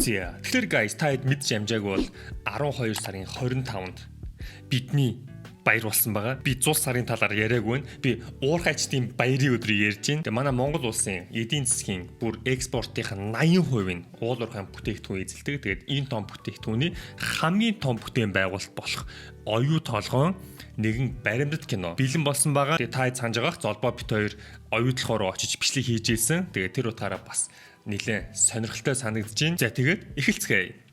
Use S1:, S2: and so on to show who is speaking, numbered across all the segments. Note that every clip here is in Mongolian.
S1: За. Тэгэхээр guys та хэд мэдж амжааг бол 12 сарын 25-нд бидний баяр болсон байгаа. Би 100 сарын талаар яриаггүй. Би уурхайчдын баярын өдрийг ярьж байна. Тэгээ манай Монгол улсын эдийн засгийн бүр экспортын 80% нь уул уурхай бүтээгдэхүүн эзэлдэг. Тэгээд энэ том бүтээгдэхүүний хамгийн том бүтээн байгуулалт болох оюу толгойн нэгэн баримтат кино бэлэн болсон байгаа. Тэгээ та санаж байгаах золбоо бит хоёр оюу толгой руу очиж бичлэг хийж ийсэн. Тэгээ тэр утгаараа бас нэлээд сонирхолтой санагдаж байна. За тэгээд эхэлцгээе.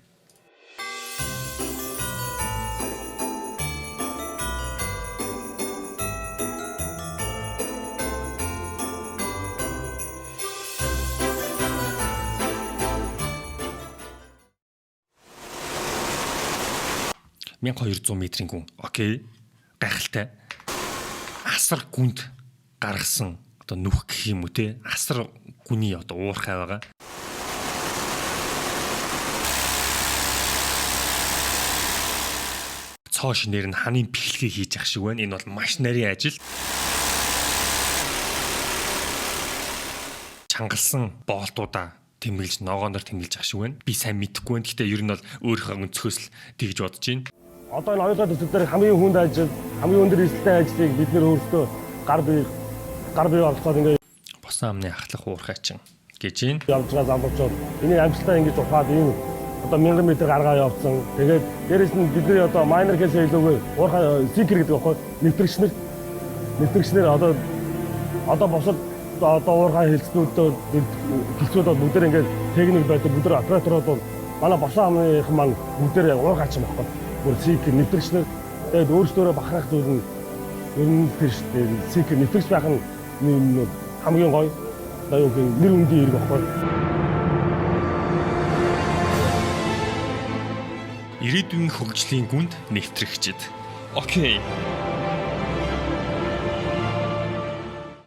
S1: $1200 метрийн гүн. Окей. Гайхалтай. Асар гүнд гаргасан одоо нүх гэх юм уу те. Асар гүний одоо уурхай байгаа. Цоо шинээр нь ханын бэхлэгээ хийж ах шиг байна. Энэ бол маш нарийн ажил. Чангалсан боолтуудаа тэмдэглэж ногооноор тэмдэглэж ах шиг байна. Би сайн мэдэхгүй байна. Гэхдээ ер нь бол өөрийнхөө өнцгөөс л тэгж бодож байна.
S2: Одоо энэ оюутнууд өдөр хамгийн хүнд ажил, хамгийн өндөр эсэлтэй ажлыг бид нэр өөрсдөө гар бие олцоод ингээд
S1: босон амны ахлах уурхайчин гэж байна.
S2: Явж байгаа залуучууд энийг амжилтаа ингэж ухаад ийм одоо 1000 м гаргаа явуулсан. Тэгээд дээрэс нь бидний одоо майнер гэхээс илүүгээр уурхай сикер гэдэг байхгүй нэвтрэгчнэр одоо босод одоо уурхай хэлцнүүдөө бүгдээр ингээд техник байдаг бүгдээр операторууд бол манай босон амных маань бүгдээр уурхайчин байхгүй. Сикер нэвтрэгчнэр тэгээд өөрсдөө бахарах зүйл нь ер нь тэр шүү дээ. Сикер нэвтрэгч байх нь хамгийн гоё. Одоо юу гэх нэр үнгийн хэрэг баггүй.
S1: Ирээдүйн хөгжлийн гүнд нэвтрэгчид. Окей.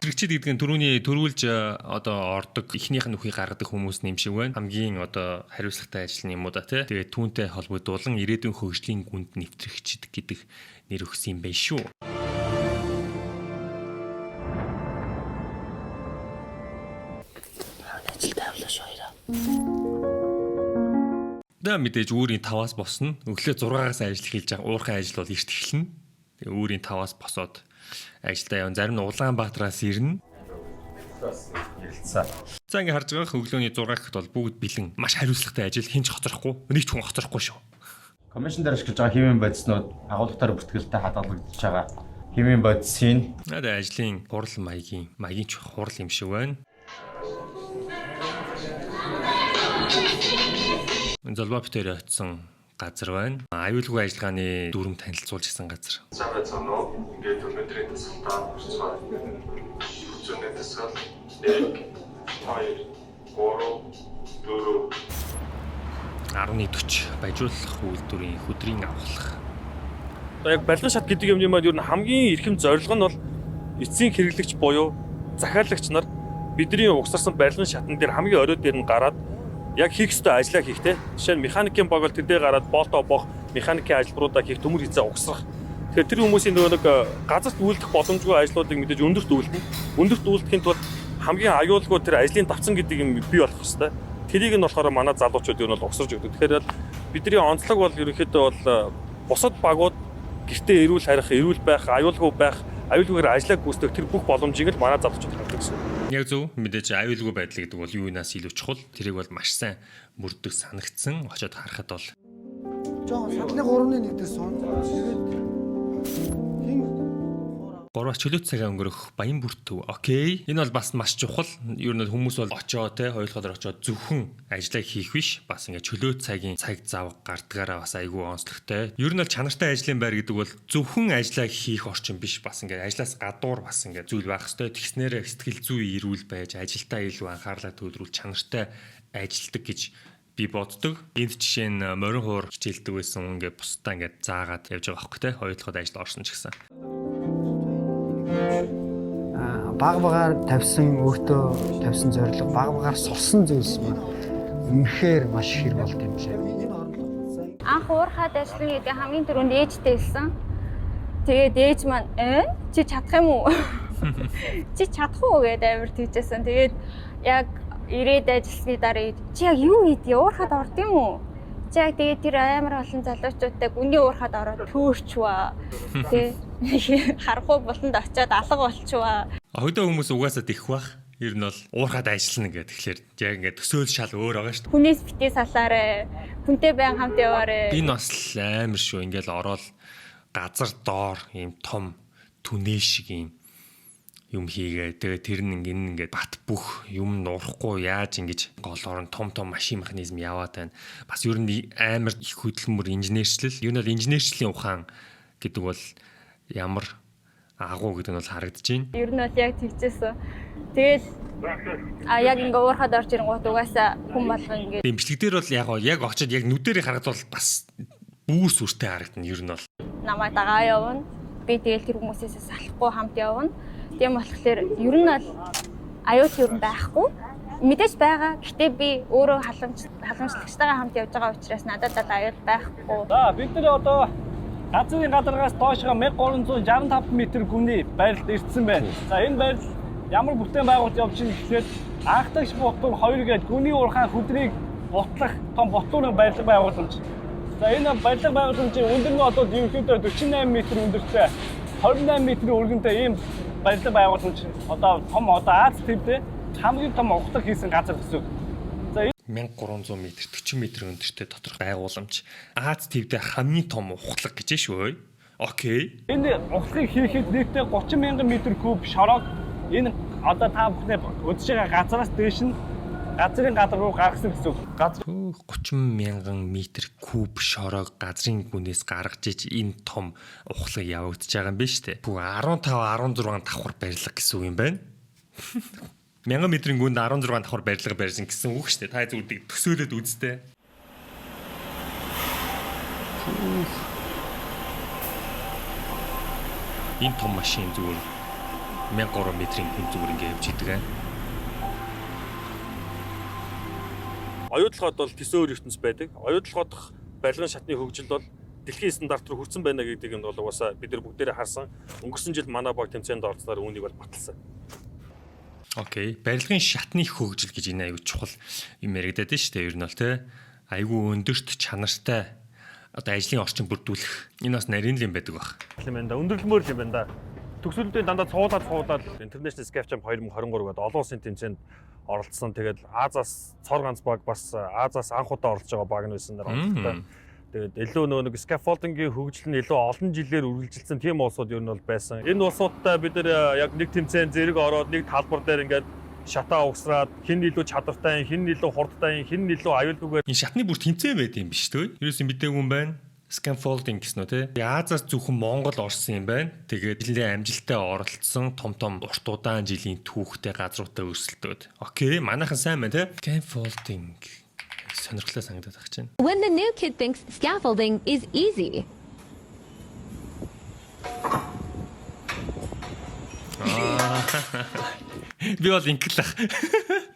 S1: Нэвтрэгчид гэдэг нь түрүүний төрүүлж одоо ордог эхнийх нь нүхийг гаргадаг хүмүүс нэм шиг байна. Хамгийн одоо хариуцлагатай ажил юм уу да тий. Тэгээд түүнтэй холбогдуулан ирээдүйн хөгжлийн гүнд нэвтрэгчид гэдэг нэр өгсөн юм байна шүү.
S3: Ажилтай авлаа шүү хоёроо.
S1: Да мэдээж үүрийн 5-аас босно. Өглөө 6-аас ажил хийж байгаа уурхай ажил бол эрт эхэлнэ. Тэгээ үүрийн 5-аас босоод ажилдаа явна. Зарим нь Улаанбаатараас ирнэ.
S4: Ярилцсан.
S1: За ингээ харж байгаа өглөөний 6 гэхэд бол бүгд бэлэн. Маш хариуцлагатай ажил, хинч хоцрохгүй, нэг ч хүн хоцрохгүй шүү.
S4: Комисшн дээр ашиглаж байгаа химийн бодиснууд агуулгатаар бүртгэлтэй хадгалагдаж байгаа. Химийн бодисын
S1: надад ажлын хурал маягийн ч хурал юм шиг байна. Золбоо битээр очсон газар байна. Аюулгүй ажиллагааны дүрм танилцуулж гисэн газар.
S5: Цааваа цоноо ингээд өнөөдрийн тасалтаа хүрцгаа. Хүчний тасгал 1 2 3 4
S1: 11:40 баяжуулах үйлдвэрийн хөдрийн авахлах.
S6: Одоо яг барилгын шат гэдэг юмны маань ер нь хамгийн эрхэм зорилго нь бол эцсийн хэрэглэгч буюу захиалагч нар бидний угсарсан барилгын шатн дээр хамгийн орой дээр нь гараад яг хийх ёстой ажлаа хийхтэй. Жишээ нь механикийн баг бол тэр дээр гараад болтоо боох механикийн ажиллабаруудаа хийх төмөр хязаа угсрах. Тэгэхээр тэр хүмүүсийн нөгөө нэг газарт үйлдэх боломжгүй ажлуудыг мэдээж өндөрт үйлдэнэ. Өндөрт үйлдэхин тулд хамгийн аюулгүй тэр ажлын давцан гэдэг юм бий болох ёстой. Тэрийг нь болохоор манай залуучууд юу нь бол угсарж өгдөг. Тэгэхээр бидний онцлог бол ерөнхийдөө бол бусад багууд гэртээ эрүүл харих, эрүүл байх, аюулгүйгээр ажиллаа гүйцэтгэх тэр бүх боломжийг л манай залуучууд хардаг гэсэн.
S1: Яг зөв. Мэдээж аюулгүй байдал гэдэг бол юунаас илүү чухал. Тэрийг бол маш сайн мөрдөг санагдсан. Очоод харахад бол
S3: Жоо садлын 3-1 дээр сон. Тэгээд
S1: 3 чөлөөт цагаа өнгөрөх баян бүртөв. Окей. Энэ бол бас маш чухал. Ер нь хүмүүс бол очоод те хоёулахаар очоод зөвхөн ажиллаа хийх биш. Бас ингээд чөлөөт цагийн цаг зав гардгаараа бас айгүй онцлогтой. Ер нь бол чанартай ажлын байр гэдэг бол зөвхөн ажиллаа хийх орчин биш. Бас ингээд ажлаас гадуур бас ингээд зүйл байх ёстой. Тэгснээрээ сэтгэл зүй эрүүл байж, ажилдаа илүү анхаарлаа төвлөрүүл чанартай ажилдаг гэж би боддог. Энд жишээ нь морин хуур хичээлдэг байсан ингээд бусдаа ингээд заагаад явж байгаа байхгүй те хоёулахад ажил орсон ч гэсэн.
S3: Багаар тавьсан өөртөө тавьсан зорилго багаар сурсан зүйлс маань үнэхээр маш их хэрэг болд юм лээ.
S7: Анх уурхайд ажиллана гэдэг хамгийн түрүүнд ээжтэй хэлсэн. Тэгээд ээж маань чи чадах юм уу? Чи чадах уу гэдэг амар тийжсэн. Тэгээд яг ирээд ажилласны дараа чи яг юу хийдээ уурхад орд юм уу? Чи яг тэгээд тэр амар олон залуучуудтай гүний уурхад ороод төөрчваа. Тэ харахгүй болонд очиод алга болчихваа.
S1: Хойдоо хүмүүс угаасаа тэгэх бах. Ер нь бол уурхад ажиллана гэдэг. Тэгэхээр яг ингээд төсөөл шал өөр байгаа шүү дээ.
S7: Хүнээс битээ салаарэ. Хүнтэй байн хамт яваарэ.
S1: Энэ бас амар шүү. Ингээл ороод газар доор ийм том түнээ шиг юм хийгээ. Тэгээ тэр нь ингээд бат бүх юм нуурахгүй яаж ингэж голоор нь том машин механизм яваад байна. Бас ер нь амар их хөдөлмөр инженерчлэл. Юу нь бол инженерчлийн ухаан гэдэг бол ямар агуу гэдэг нь бол харагдаж байна.
S7: Ер нь бол яг тэгжсэн. Тэгэл яг ингээ уурхад орж ирэнгүүт угаасаа хүн болгоо ингээ
S1: Дэмжлэг дээр бол яг очиод яг нүдэрийг харагдвал бас бүр сүртэй харагдана ер нь бол.
S7: намайг дагаа явна. Би тэгэл тэр хүмүүсээс салахгүй хамт явна. Тийм болохоор ер нь бол аюул ер нь байхгүй. Мэдээж байгаа. Гэтэ би өөрөө халамжлагчтайгаа хамт явж байгаа учраас надад бол аюул байхгүй.
S2: За бид нар одоо газрын гадаргаас доошоо 1365 м гүний барилд ирсэн байна. За энэ барил ямар бүтээн байгуулалт явж байгаа гэхлээр анхдагч бутуур 2 гээд гүний уурхайн хөдрийг бутлах том бутуурын барилга байгууламж. За энэ барилга байгууламжийн өндөр нь одоо ерөнхийдөө 48 м өндөртэй 28 м өргөнтэй ийм барилга байгууламж одоо том Аз төвдөө хамгийн том ухтар хийсэн газар гэсэн.
S1: 1300 м 40 м өндөртэй доторх байгууламж Аз твдээ хамгийн том ухтлаг гэж шүү. Окей.
S2: Энэ ухтлагыг хийхэд нийтдээ 30,000 м3 шорог энэ одоо та бүхний өдөж байгаа газараас дээш нь газрын гадар руу гаргасан гэсэн. Газар
S1: 30,000 м3 шорог газрын гүнээс гаргаж иж энэ том ухтлаг явагдаж байгаа юм байна шүү дээ. Бүх 15 16 давхар барилга гэсэн үг юм байна. 1000 м-ийн гүнд 16 давхар барилга барьсан гэсэн үг шүү дээ. Та зүгдийг төсөөлөд үзтээ. Энэ том машин зүгээр 1003 м-ийн хүн зүгээр ингэ явж идэг аа.
S6: Оюутлогод бол төсөөр ертөнц байдаг. Оюутлогодох барилгын шатны хөгжил бол дэлхийн стандарт руу хүрсэн байна гэдэг нь бол угаасаа бид нар бүгдээрээ харсан. Өнгөрсөн жил манай баг тэмцээнд оролцсоор үүнийг бол баталсан.
S1: Окей. Барилгын шатны хөгжил гэж энэ аюу чухал юм яригадаад шүү дээ. Ер нь бол те аюу өндөрт чанартай одоо ажлын орчин бүрдүүлэх энэ бас нарийн л юм байдаг баг.
S6: юм байна да. Өндөрлөмөр юм байна да. Төгсөлтөд дандаа цуулаад International Skate Champ 2023 гэдэг олон улсын тэмцээнд оролцсон. Тэгээд Азаас цор ганц баг бас Азаас анх удаа оролцож байгаа баг нь байсан даа. Тэгээд илүү нэг scaffolding-ийн хөгжил нь илүү олон жилээр үргэлжилсэн тийм улсууд ер нь бол байсан. Энэ улсуудтай бид нар яг нэг тэмцээн зэрэг ороод нэг талбар дээр ингээд шатаа угсраад хин илүү чадвартай, хин илүү хурдтай, хин илүү аюулгүйгээр
S1: Энэ шатны бүр тэмцээн байд юм биш үү? Ерөөс нь мэдээгүй юм байна. Scaffolding гэсэн үү те. Азаас зөвхөн Монгол орсон юм байна. Тэгээд нэлээд амжилттай оролцсон том урт удаан жилийн түүхтэй газруудаа өрсөлдөөд. Окей, манайхан сайн байна те. Scaffolding сонирхолтой санагдаад байгаа чинь.
S8: When the new kid thinks scaffolding is easy.
S1: Би бол инклах.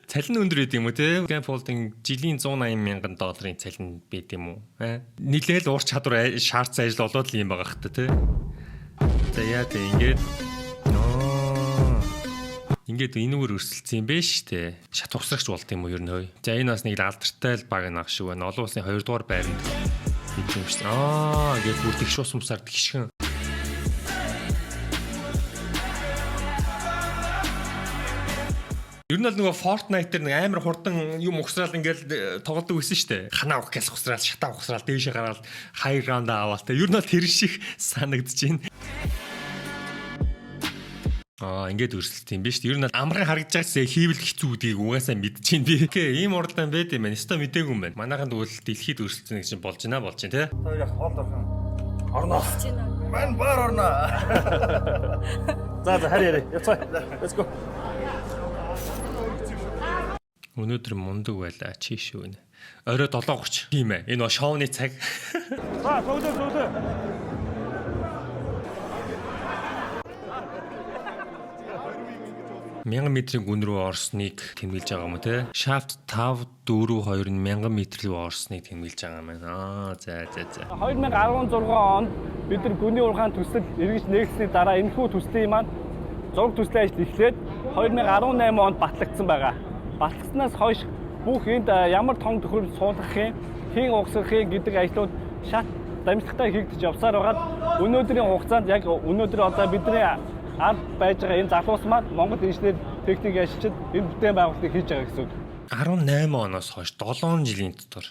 S1: Цалин өндөр байд юм уу те? Scaffolding жилийн 180 мянган долларын цалин байд юм уу? Нилээл уур чадвар шаардсан ажил болоод л юм байгаа хэвээр те. За яа те ингээд ингээд энэгээр өрсөлдсөн юм бэ штэ. Шат усрагч болд юм уу ер нь хөөе. За энэ бас нэг алдартай л баг нэг шүү байна. Олон улсын 2 дугаар байранд бид юм штэ. Ингээд бүр тэгш ус юмсаар тэгшхэн. Ер нь бол нөгөө Fortnite дээр нэг амар хурдан юм ухсраал ингээл тоглодог байсан шүү дээ. Ханаа ухгаас ухсраал, шатаа ухсраал, дээшээ гараад high ground аваад та. Ер нь бол тэр шиг санагдаж байна. Ингээд өрсөлдсөн юм биш үү? Ер нь амрын харагдаж байгаас хийвэл хэцүү гэдгийг угаасаа мэдчихээн би. Ийм уралдаан байд юм байна. Өстой мэдээгүй юм байна. Манайхан тэгвэл дэлхийд өрсөлдсөн гэж болж байна болж байна те.
S2: та яг хоол орхон. Орно. Ман баар орно. За харъя. Яцгаа. Let's go.
S1: Өнөөдөр мундаг байлаа чи шүү нэ. Орой 7:30 тийм ээ. Энэ ба шоуны цаг.
S2: За суулаа.
S1: 1000 м-ийн гүн рүү орсныг тэмдэглэж байгаа юм те. Shaft 5 4 2 нь 1000 м рүү орсныг тэмдэглэж байгаа юм байна. За.
S2: 2016 онд бид нар гүний уурхайн төсөл эргэж нээгсний дараа энэхүү төслийн маань зураг төслийн ажил эхлээд 2018 онд батлагдсан байгаа.
S9: Батлагдсанаас хойш бүх энд ямар том төхөөрөмж суулгахын, хийн угсрахын гэдэг ажлууд шат дамжлагтай хийгдэж явсаар байгаад өнөөдрийн хугацаанд яг өнөөдөр одоо бидний ард байж байгаа энэ залуус маань Монгол инженер техник ашиглаж энэ бүтээн байгуулалтыг хийж байгаа гэсэн үг.
S1: 18 оноос хойш 7 жилийн дотор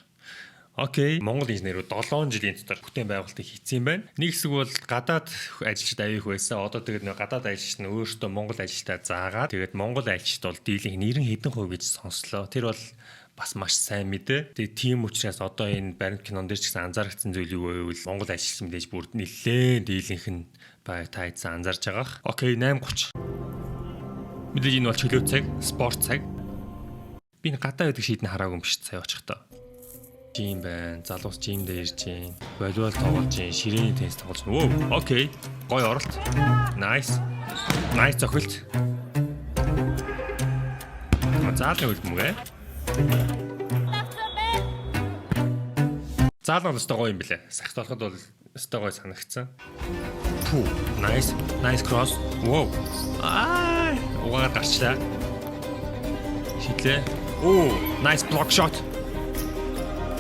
S1: окей, Монгол инженерүүд 7 жилийн дотор бүтээн байгуулалтыг хийсэн юм байна. Нэг хэсэг бол гадаад ажилчид авих байсан. Одоо тэгээд нэг гадаад ажилчид нь өөрсдөө Монгол ажилчдаа заагаад тэгээд Монгол ажилчид бол дийлэнх 90% гэж сонслоо. Тэр бол бас маш сайн мэдээ. Тэгээд тийм учраас одоо энэ баримт кинон дээр ч гэсэн анзаарчихсан зүйл юу вэ гэвэл Монгол ажилчид мэдээж бүр нэлээд дийлэнх нь баг тайцсан анзаарч байгаах. Окей, 8:30. Мэдээж энэ бол чөлөө цаг, спорт цаг. Би гадаа байдаг шийдэн хараагүй юм биш цай очихдоо. Жим байна. Залуус жим дээр ирж байна. Волейбол тоглож байна. Ширээний теннис тоглож байна. Вөө, окей. Гоё оролт. Nice. Nice зохилт. Заалын үлдмүгэ. Заалын өстой гоё юм билэ. Сахт болоход бол өстой гоё санагдсан. Фу, nice. Nice cross. Воо. Угаар гарчлаа. Шидлээ. Оо, nice block shot.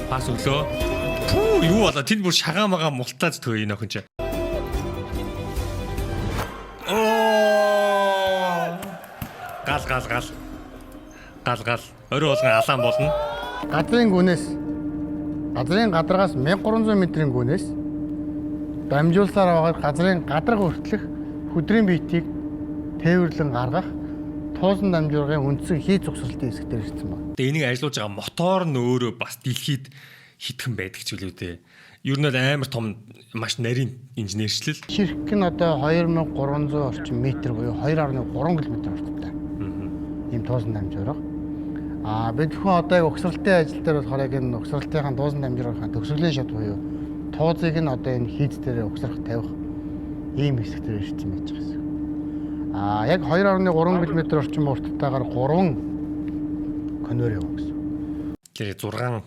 S1: Пас өглөө. Пүү, юу болоо? Тэнд бүр шагаамагаа мултаад төгөө энэ охин чи. Оо! Гал. Орой болгон алаан болно.
S10: Газрын гадаргаас 1300 м-ийн гүнээс дамжуулсаар байгаа газрын гадарга хүртэлх хөдрийн биетийг тээвэрлэн гаргах туусан дамжуулгын үндсэн хий зогсролтын хэсэг дээр ирсэн байна.
S1: Тэгээ энийг ажиллаж байгаа мотор нь өөрөө бас дэлхийд хитгэн байдаг ч үлээ дээ. Ер нь амар том маш нарийн инженерчлэл.
S10: Ширхэг нь одоо 2300 орчим метр буюу 2.3 км урттай. Ийм туусан дамжуулга. Бид зөвхөн одоо яг угсралтын ажил дээр болохоор яг энэ угсралтын туусан дамжуулгын төгсгөлийн шат буюу туузыг нь одоо энэ хийд дээр угсрах тавих ийм хэсэг дээр ирсэн байж байгаа юм. Яг 2.3 км орчим урттайгаар 3 конвейер яваа гэсэн.
S1: Тэгээ 6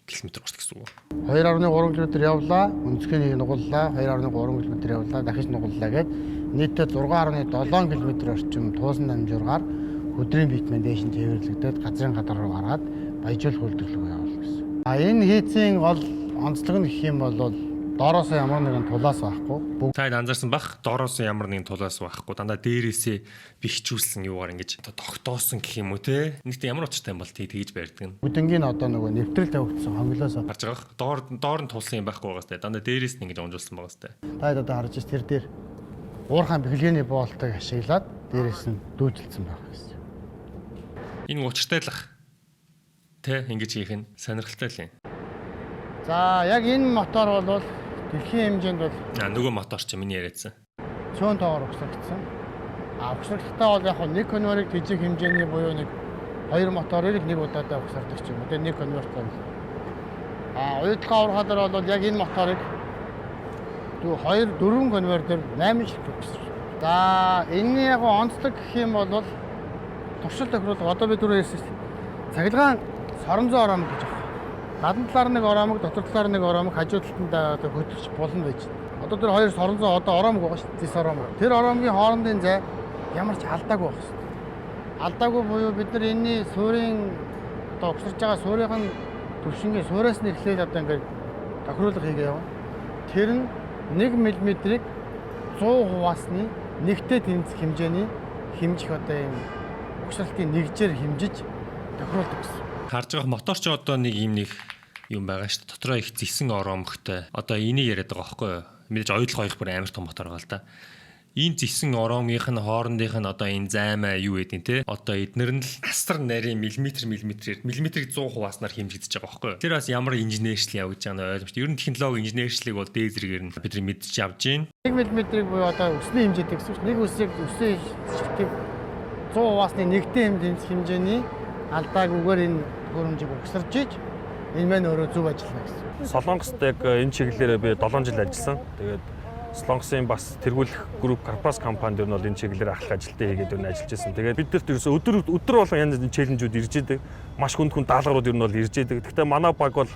S1: км урт гэсэн үг.
S10: 2.3 км явлаа, өнцгөөнийг нугаллаа, 2.3 км явлаа, дахиж нугаллаа гэд нийтдээ 6.7 км орчим туусан дамжуулгаар хөдрийн битмендашн тээвэрлэгдээд газрын гадар руу гараад баяжуул хөлдөглөг явуулна гэсэн. Энэ хийцийн гол онцлог нь гэх юм бол доороос ямар нэгэн тулаас байхгүй.
S1: Таад анзаарсан бах доороос ямар нэгэн тулаас байхгүй. Дандаа дээрээсээ бихжүүлсэн юугаар ингэж тогтоосон гэх юм уу те. Нэгт ямар учиртай юм бол тэгж барьдаг нь.
S10: Бүдэнгийн одоо нөгөө нэвтрэл тавигдсан хонглоос
S1: гарч байгаа. Доор нь тулсан юм байхгүй байгаас те. Дандаа дээрээс нь ингэж унжуулсан байгаас те.
S10: Таад одоо харж ич тэр дээр уурхайн бэхлэгээний боолтыг ашиглаад дээрээс нь дүүжилсэн байгаа гэсэн.
S1: Энэ учиртайлах тэ ингэж хийх нь сонирхолтой л юм.
S10: За яг энэ мотор бол дэлхийн хэмжээнд бол
S1: нөгөө мотор ч миний яриадсан.
S10: Цөөн тоогоор угсрагдсан. Угсрагтаа бол яг нэг конвейерыг жижиг хэмжээний буюу нэг 2 моторыг нэг удаадаа угсардаг ч юм уу. Тэгээ нэг конвейертай. Уйдлагын ургаалаар бол яг энэ моторыг 2-4 конвейер дээр 8 шиг угсрав. За энэ яг онцлог гэх юм бол туршил тохируулга одоо бид түрүү хэлсэн цахилгаан соронзоо ороомог гэж байна. Гадна талаар нэг ороомог, дотор талаар нэг ороомог, хажуу талд одоо хөдөлгч болно байж. Одоо тэр хоёр соронзоо одоо ороомог байгаа шүү дээ. Зис ороомог. Тэр ороомгийн хоорондын зай ямар ч алдаагүй байх шүү дээ. Алдаагүй буюу бид нар энэний суурийн одоо угсарч байгаа суурийн төвшингийн суураас нь эхлээд одоо ингээд тохируулга хийгээ яваа. Тэр нь 1 мм-ийг 100 хуваасны нэгтэй тэнцэх хэмжээний хэмжих одоо юм угсралтын нэгжээр хэмжиж тохируулдаг гэсэн.
S1: Харж байгаа мотор ч одоо нэг юм байгаа шүү дээ. Дотроо их зэсэн ороомогтой. Одоо энийг яриад байгаа байхгүй юу? Мэдээж оюутлах хоёр бүр амар том мотор байгаа л да. Энэ зэсэн ороомгийнх нь хоорондынх нь одоо энэ займаа юу гэдэг нь те. Одоо эднэр нь л асар нарийн миллиметрээр 100 хувааснаар хэмжигдэж байгаа байхгүй юу? Тэр бас ямар инженерчлэл явагдаж байгаа нь ойлгомжтой. Ер нь технологи инженерчлэлийг бол дээд зэрэгээр нь бид мэдчих авж байна.
S10: 1 мм-ийг буюу одоо өсний хэмжээтэй гэсэн чинь нэг өсийг өсөө шигтэг 100 хуваасны нэгтэй хэмжээний алдаагүйгээр энэ хөрөмжийг угсарж иж энэ мань өөрөө зөв ажиллана гэсэн.
S6: Солонгост яг энэ чиглэлээр би 7 жил ажилласан. Тэгээд Солонгосын бас тэргүүлэх групп Карпас компанид нь бол энэ чиглэлээр ахлах ажилтаа хийгээд ажиллаж байсан. Тэгээд бид нарт ерөөсөө өдөр болгон янз бүрийн челленжүүд ирж идэг. Маш хүнд даалгаврууд ер нь бол ирж идэг. Гэхдээ манай баг бол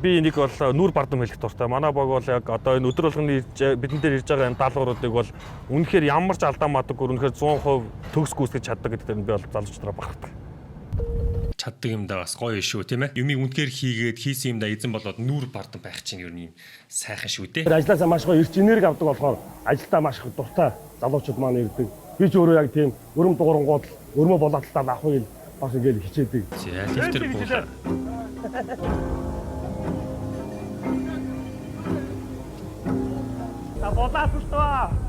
S6: би энийг бол нүүр бардам хэлэх дуртай. Манай баг бол яг одоо энэ өдөр болгоны бидэн дээр ирж байгаа энэ даалгавруудыг бол үнэхээр ямар ч алдаа мадаггүй үнэхээр 100% төгс гүйцэтгэж чаддаг гэдэгт би бол залуучдаа багтдаг.
S1: чаддаг юмдаа бас гоё шүү тийм ээ. Юмыг үнэхээр хийгээд хийсэн юмдаа эзэн болоод нүүр бардан байх чинь ер нь юм сайхан шүү дээ.
S2: Тэр ажилласаа маш гоё эрч энерги авдаг болохоор ажилдаа маш их дуртай залуучууд маань ирдэг. Би ч өөрөө яг тийм өрөм дуурангууд өрмө болоодтаа авахыг бас ингээд хичээдэг.
S1: За лифтер буулаа.
S2: Та болоод шүү.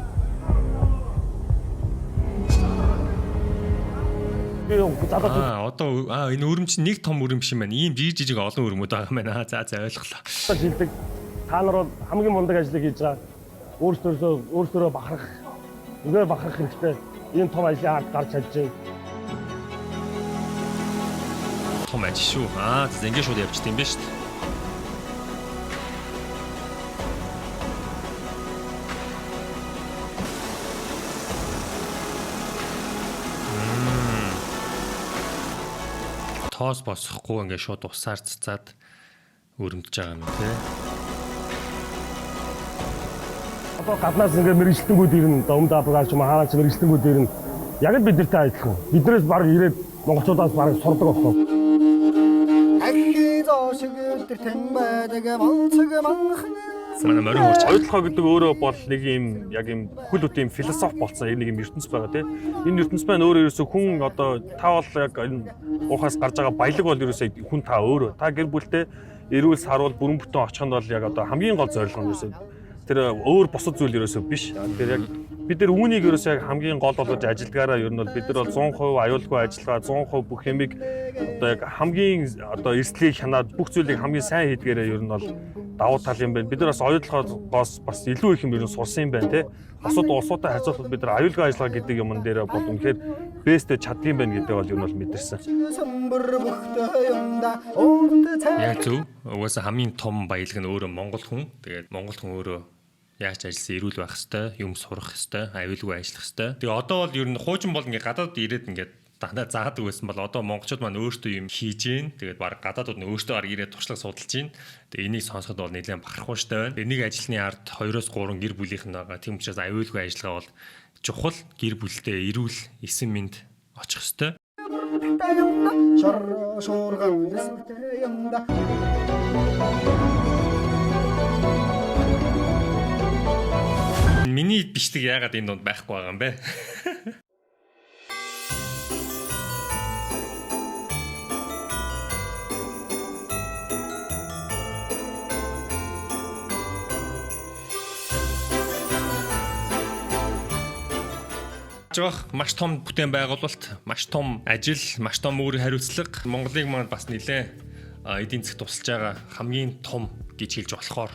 S1: Одоо энэ өрөм чинь нэг том өрөм биш юм байна. Ийм жижиг олон өрөмүүд байгаа юм байна. За ойлголоо.
S2: Шилдэг. Та нар бол хамгийн мундаг ажлыг хийж байгаа. Өөрсдөө бахарах. Ингээ бахарах хэрэгтэй. Энэ том ажлын ард гарч чадж байна.
S1: Том ажил шүү. За ингэ шууд явчих юм байна шүү дээ. Тоос босохгүй ингээ шууд усаар цацаад өрөмдөж байгаа юм тий.
S2: Одоо гаднаас ингээ мэрэгчлэнгүүд ирнэ. Өмд апгаач махаач мэрэгчлэнгүүд ирнэ. Яг л бидэртэй адилхан. Биднээс баг ирээд монголчуудаас баг сурдаг болох.
S1: Манай морин хурц
S6: Оюутлахаа гэдэг өөрөө бол нэг юм яг юм хөл үт юм философи болсон нэг юм ертөнц байгаа тийм. Энэ ертөнц маань өөрөө ерөөсөө хүн одоо та бол яг энэ уухаас гарч байгаа баялаг бол ерөөсөө хүн та өөрөө. Та гэр бүлтэй эрүүл саруул бүрэн бүтэн очих нь бол яг одоо хамгийн гол зорилго нь ерөөсөө тэр өөр бусад зүйл ерөөсөө биш. Тэр яг бид нар үүнийг ерөөсөө яг хамгийн гол болгож ажилдгаараа ер нь бол бид нар бол 100% аюулгүй ажиллагаа 100% бүх юмыг одоо яг хамгийн одоо эрсдлийг хянаад бүх зүйлийг хамгийн сайн хийдгээрээ ер нь бол давуу тал юм байна. Бид нар бас оюутлахаас бас илүү их юм ер нь сурсан юм байна те. Бусад улсуудтай харьцуулбал бид нар аюулгүй ажиллагаа гэдэг юмн дээр бол үнэхээр бэстэ чаддсан байна гэдэг бол ер нь бол мэдэрсэн.
S1: Яг зөв. Угаасаа хамгийн том баялаг нь өөрөө монгол хүн. Тэгээд монгол хүн өөрөө яаж ажилласан эрүүл байх хэвээр, юм сурах хэвээр, аюулгүй ажиллах хэвээр. Тэгээ одоо бол ер нь хуучин бол ингээ гадаад ирээд ингээ дандаа заадаг байсан бол одоо монголчууд маань өөрсдөө юм хийж гин. Тэгээд баг гадаадууд нь өөрсдөө арга ирээд туршлага судалж гин. Тэгээ энийг сонсоход бол нэлээд бахархууштай байна. Нэг ажлын ард 2-3 гэр бүлийнх нь байгаа. Тийм учраас аюулгүй ажиллагаа бол чухал. Гэр бүлтэй эрүүл эсэн мэнд очих хэвээр. Миний бичдэг яагаад энэ донд байхгүй байгаа юм бэ? Маш том бүтээн байгуулалт, маш том ажил, маш том өөр хариуцлага Монголыг маань бас нэлээ эдийн засгт тусалж байгаа хамгийн том гэж хэлж болохоор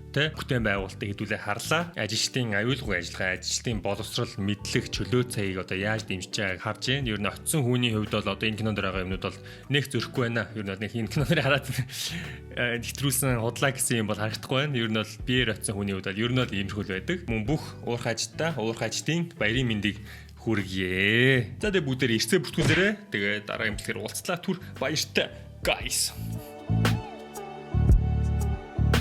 S1: тэ бүтээн байгуулалтыг хэдүүлээ харлаа. Ажилчдын аюулгүй ажиллагаа, ажилчдын боловсрол, мэдлэг, чөлөө цагийг одоо яаж дэмжиж байгааг харж байна. Ер нь очисон хүний хувьд бол одоо энэ кинонд байгаа юмнууд бол нэг зөрөхгүй байна. Ер нь нэг энэ киноныг хараад хэтрүүлсэн худлаа гэсэн юм бол харагдахгүй байна. Ер нь бол биеэр очисон хүний хувьд бол ер нь бол иймэрхүүл байдаг. Мөн бүх уурхайчтай, уурхайчдын баярын мэндийг хүргье. За тэгээ бүгдээр эрсээ бүртгүүлээрэ. Тэгээ дараагийн эмчилгээр уулзлаа. Түр баяртай guys.